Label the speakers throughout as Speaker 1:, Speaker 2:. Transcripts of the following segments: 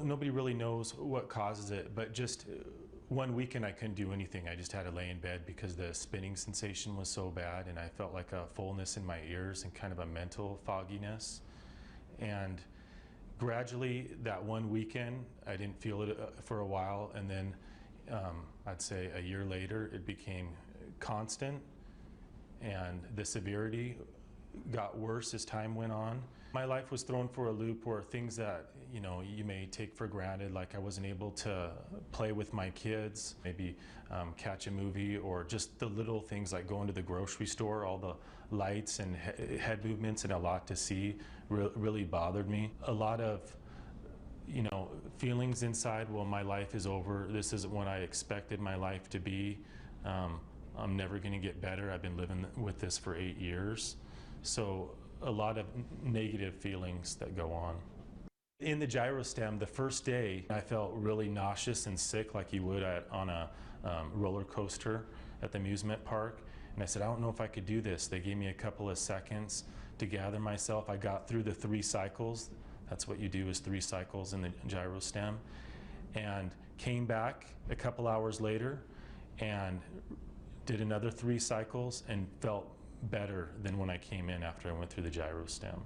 Speaker 1: Nobody really knows what causes it, but just one weekend I couldn't do anything. I just had to lay in bed because the spinning sensation was so bad, and I felt like a fullness in my ears and kind of a mental fogginess. And gradually, that one weekend, I didn't feel it for a while, and then I'd say a year later, it became constant, and the severity got worse as time went on. My life was thrown for a loop where things that you may take for granted, like I wasn't able to play with my kids, maybe catch a movie, or just the little things like going to the grocery store, all the lights and head movements and a lot to see really bothered me. A lot of feelings inside, well, my life is over, this isn't what I expected my life to be, I'm never going to get better, I've been living with this for 8 years. So a lot of negative feelings that go on. In the Gyrostim, the first day, I felt really nauseous and sick like you would on a roller coaster at the amusement park. And I said, I don't know if I could do this. They gave me a couple of seconds to gather myself. I got through the 3 cycles. That's what you do, is 3 cycles in the Gyrostim. And came back a couple hours later and did another 3 cycles and felt better than when I came in after I went through the Gyrostim.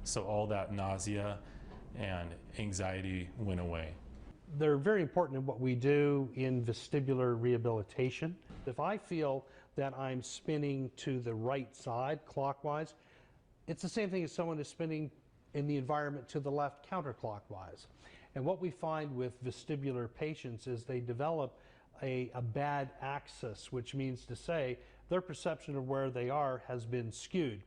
Speaker 1: So all that nausea and anxiety went away.
Speaker 2: They're very important in what we do in vestibular rehabilitation. If I feel that I'm spinning to the right side clockwise, it's the same thing as someone is spinning in the environment to the left counterclockwise. And what we find with vestibular patients is they develop a bad axis, which means to say their perception of where they are has been skewed.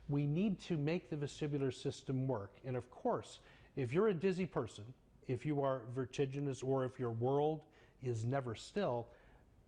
Speaker 2: We need to make the vestibular system work. And of course, if you're a dizzy person, if you are vertiginous, or if your world is never still,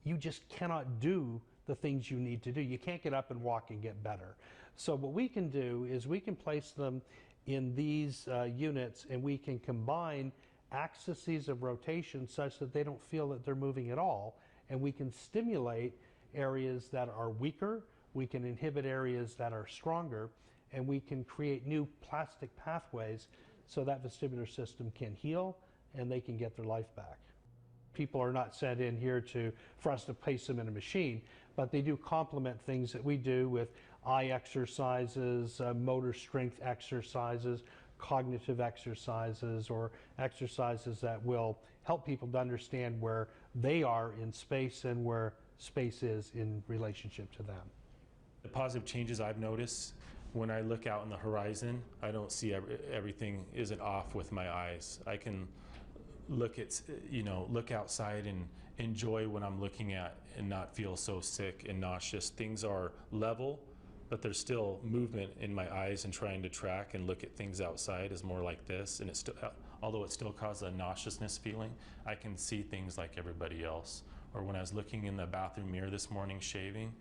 Speaker 2: you just cannot do the things you need to do. You can't get up and walk and get better. So what we can do is we can place them in these units, and we can combine axes of rotation such that they don't feel that they're moving at all, and we can stimulate areas that are weaker, we can inhibit areas that are stronger, and we can create new plastic pathways so that vestibular system can heal and they can get their life back. People are not sent in here for us to place them in a machine, but they do complement things that we do with eye exercises, motor strength exercises, cognitive exercises, or exercises that will help people to understand where they are in space and where space is in relationship to them.
Speaker 1: The positive changes I've noticed, when I look out on the horizon, I don't see everything isn't off with my eyes. I can look outside and enjoy what I'm looking at and not feel so sick and nauseous. Things are level, but there's still movement in my eyes, and trying to track and look at things outside is more like this. And although it still causes a nauseousness feeling, I can see things like everybody else. Or when I was looking in the bathroom mirror this morning shaving,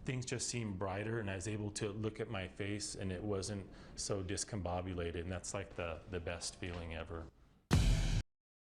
Speaker 1: things just seemed brighter, and I was able to look at my face and it wasn't so discombobulated, and that's like the best feeling ever.